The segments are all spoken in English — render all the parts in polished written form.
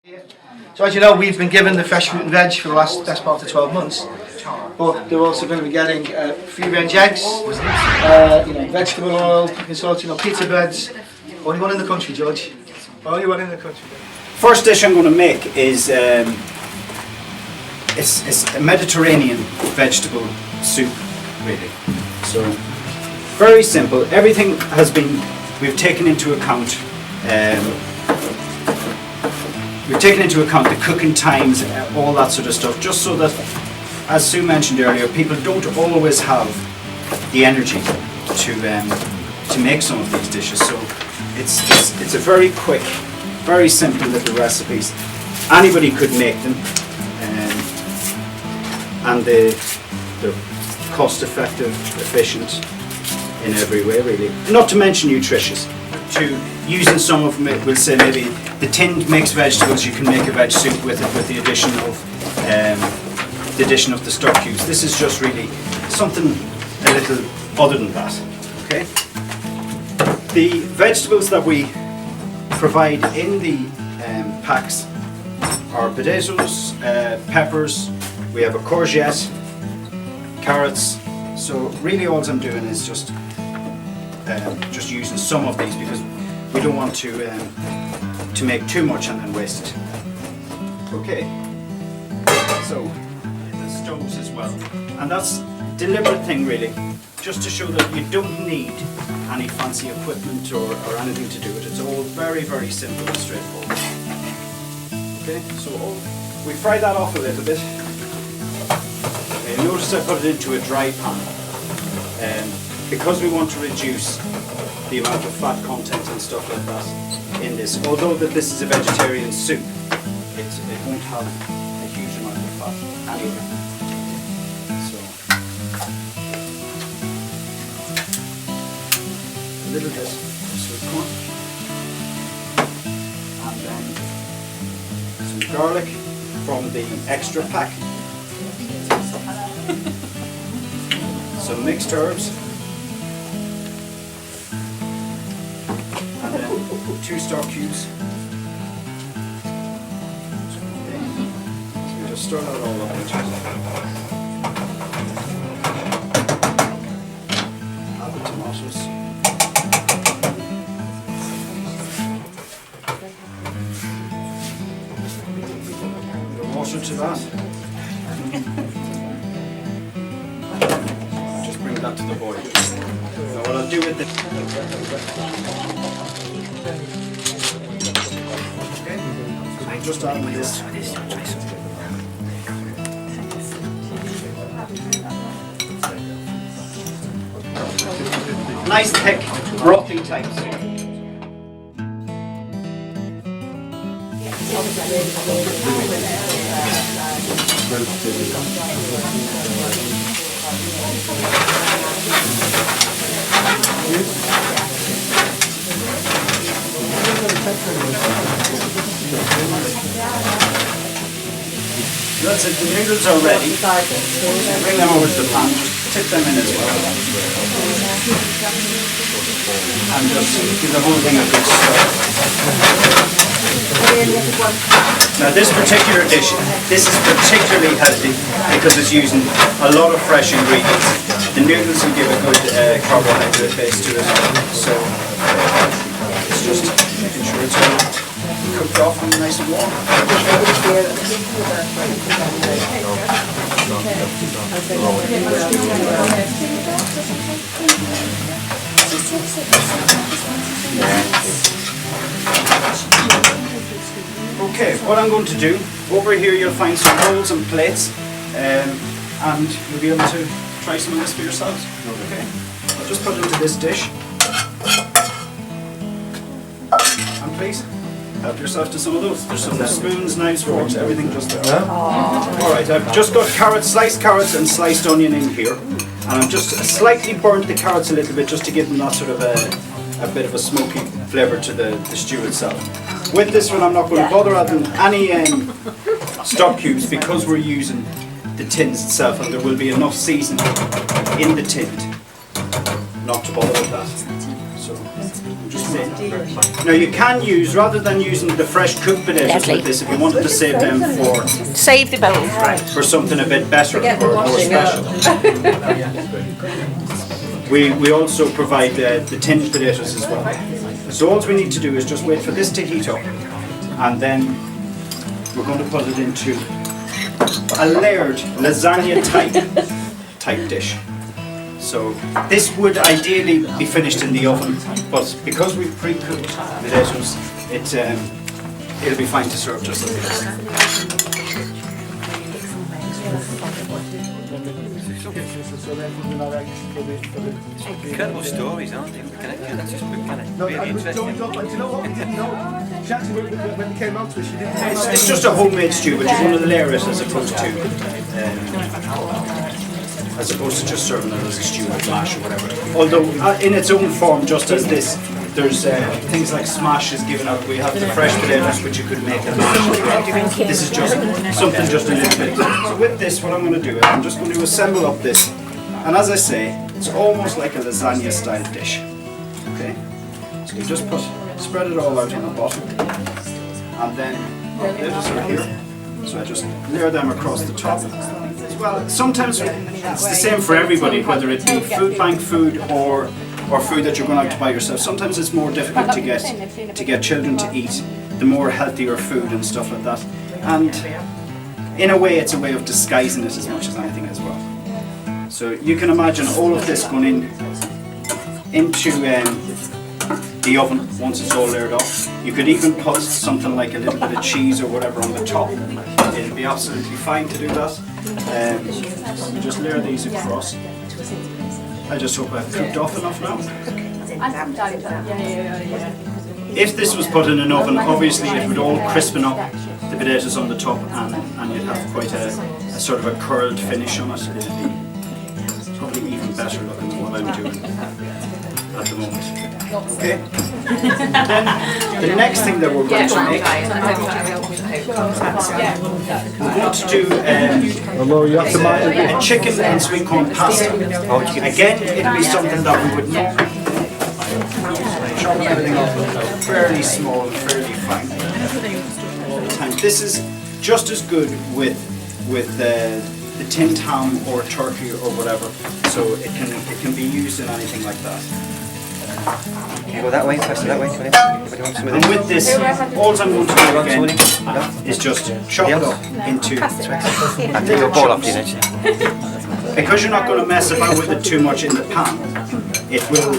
So as you know, we've been given the fresh fruit and veg for the best part of 12 months, but they're also going to be getting free range eggs, vegetable oil, cooking salt, pizza breads. Only one in the country, George. Only one in the country. First dish I'm going to make is it's a Mediterranean vegetable soup, really. So very simple. Everything we've taken into account. We've taken into account the cooking times, all that sort of stuff, just so that, as Sue mentioned earlier, people don't always have the energy to make some of these dishes. So it's a very quick, very simple little recipes. Anybody could make them, and they're cost-effective, efficient in every way, really. Not to mention nutritious. Using some of them, we'll say maybe the tinned mixed vegetables, you can make a veg soup with it, with the addition of the stock cubes. This is just really something a little other than that. Okay. The vegetables that we provide in the packs are potatoes, peppers. We have a courgette, carrots. So really, all I'm doing is just using some of these because we don't want to make too much and then waste it. Okay, so the stoves as well, and that's a deliberate thing really, just to show that you don't need any fancy equipment or anything to do it. It's all very, very simple and straightforward. Okay, so we fry that off a little bit. Okay, notice I put it into a dry pan. Because we want to reduce the amount of fat content and stuff like that in this. Although that this is a vegetarian soup, it won't have a huge amount of fat anyway. So a little bit of sweet corn, and then some garlic from the extra pack, some mixed herbs, and then 2 stock cubes. Okay. So we just stir that all up. Add the tomatoes. The water to that. Just bring that to the boil. Now what I'll do with this. Just add this. Nice thick brothy type soup. That's it, the noodles are ready. Bring them over to the pan, just tip them in as well. And just give the whole thing a good stir. Now this particular dish, this is particularly healthy because it's using a lot of fresh ingredients. The noodles will give a good carbohydrate base to it. So it's just making sure it's all cooked off and nice and warm. Okay, what I'm going to do, over here you'll find some bowls and plates, and you'll be able to try some of this for yourselves. Okay, I'll just put it into this dish. And please, help yourself to some of those. There's some spoons, knives, forks, everything just there. Alright, I've just got sliced carrots and sliced onion in here. And I've just slightly burnt the carrots a little bit just to give them that sort of a bit of a smoky flavour to the stew itself. With this one I'm not going to bother adding any stock cubes because we're using the tins itself, and there will be enough seasoning in the tin not to bother with that. So I'm just Now you can use, rather than using the fresh cooked potatoes with this, if you wanted to save them Save the bones. for something a bit better or more special. We also provide the tinned potatoes as well. So all we need to do is just wait for this to heat up, and then we're going to put it into a layered lasagna type dish. So this would ideally be finished in the oven, but because we've pre-cooked potatoes, it'll be fine to serve just like this. Incredible stories, aren't they? That's just really interesting. Do you know what we didn't know? She actually, when we came out to it, she didn't know. It's just a homemade stew, but you want to layer it as opposed to just serving it as a stew with mash or whatever. Although in its own form, just as this, there's things like smash is given out. We have the fresh potatoes which you could make a mash as well. This is just something just a little bit. So with this, what I'm going to do is I'm just going to assemble up this, and as I say, it's almost like a lasagna style dish. Okay, so you just spread it all out on the bottom, and then potatoes are here. So I just layer them across the top. Well, sometimes it's the same for everybody, whether it be food bank food or food that you're going out to buy yourself. Sometimes it's more difficult to get children to eat the more healthier food and stuff like that. And in a way, it's a way of disguising it as much as anything as well. So you can imagine all of this going into the oven once it's all layered up. You could even put something like a little bit of cheese or whatever on the top. It'll be absolutely fine to do that. You just layer these across. I just hope I've cooked off enough now. If this was put in an oven, obviously it would all crispen up the potatoes on the top, and you'd have quite a sort of a curled finish on it. It'd be probably even better looking than what I'm doing at the moment. Okay. Then the next thing that we're going to make, we're going to do a chicken and sweet corn pasta. Again, it'll be something that we would chop everything up fairly small and fairly fine. This is just as good with the tinned ham or turkey or whatever, so it can be used in anything like that. Can you go that way, pass it that way? And with this, all I'm going to do again is just chop it up into. I'll take your ball off, Because you're not going to mess about with it too much in the pan, it will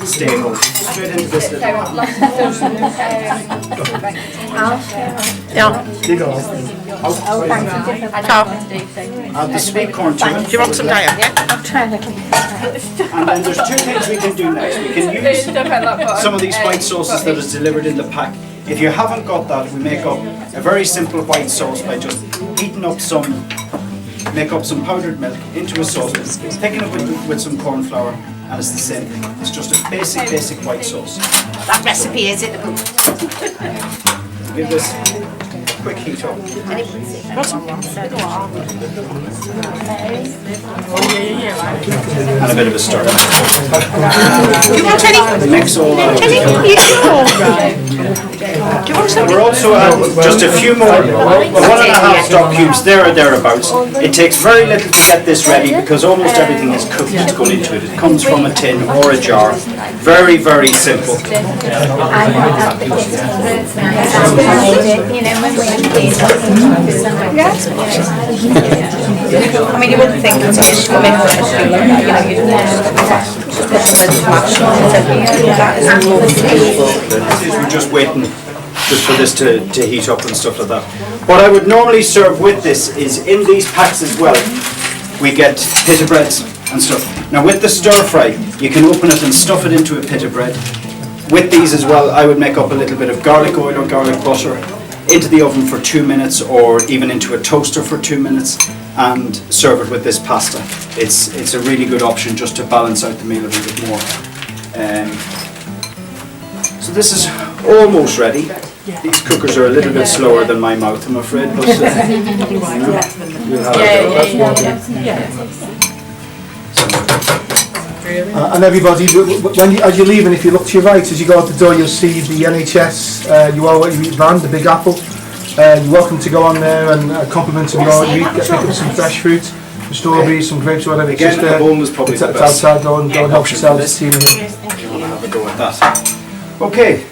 stay whole. Straight into this little pan. Add the sweet corn to it. Do you want some Diane? Yeah? And then there's two things we can do next. We can use some of these white sauces that is delivered in the pack. If you haven't got that, we make up a very simple white sauce by just heating up make up some powdered milk into a saucepan, picking it with some corn flour, and it's the same thing. It's just a basic white sauce. That recipe is in the book. Give this a quick heat up. And a bit of a stir. Do you want any? Mix all that. Do you want some? We're also just a few more, 1.5 stock cubes there or thereabouts. It takes very little to get this ready because almost everything is cooked that's going into it. It comes from a tin or a jar. Very, very simple. I mean, you wouldn't think it's a dish to make a stew like that, you'd We're just waiting just for this to heat up and stuff like that. What I would normally serve with this is in these packs as well, we get pita breads and stuff. Now with the stir fry, you can open it and stuff it into a pita bread. With these as well, I would make up a little bit of garlic oil or garlic butter into the oven for 2 minutes or even into a toaster for 2 minutes and serve it with this pasta. It's a really good option just to balance out the meal a little bit more. So this is almost ready. These cookers are a little bit slower than my mouth, I'm afraid, but we'll have And everybody, as you're leaving, if you look to your right, as you go out the door, you'll see the NHS You Are What You Eat van, the big apple. You're welcome to go on there and compliment of your you eat, pick up some fresh fruit, some strawberries, some grapes, whatever. Again, just, at home is probably the it's best outside, go and help yourselves. you want to have a go at that. Okay,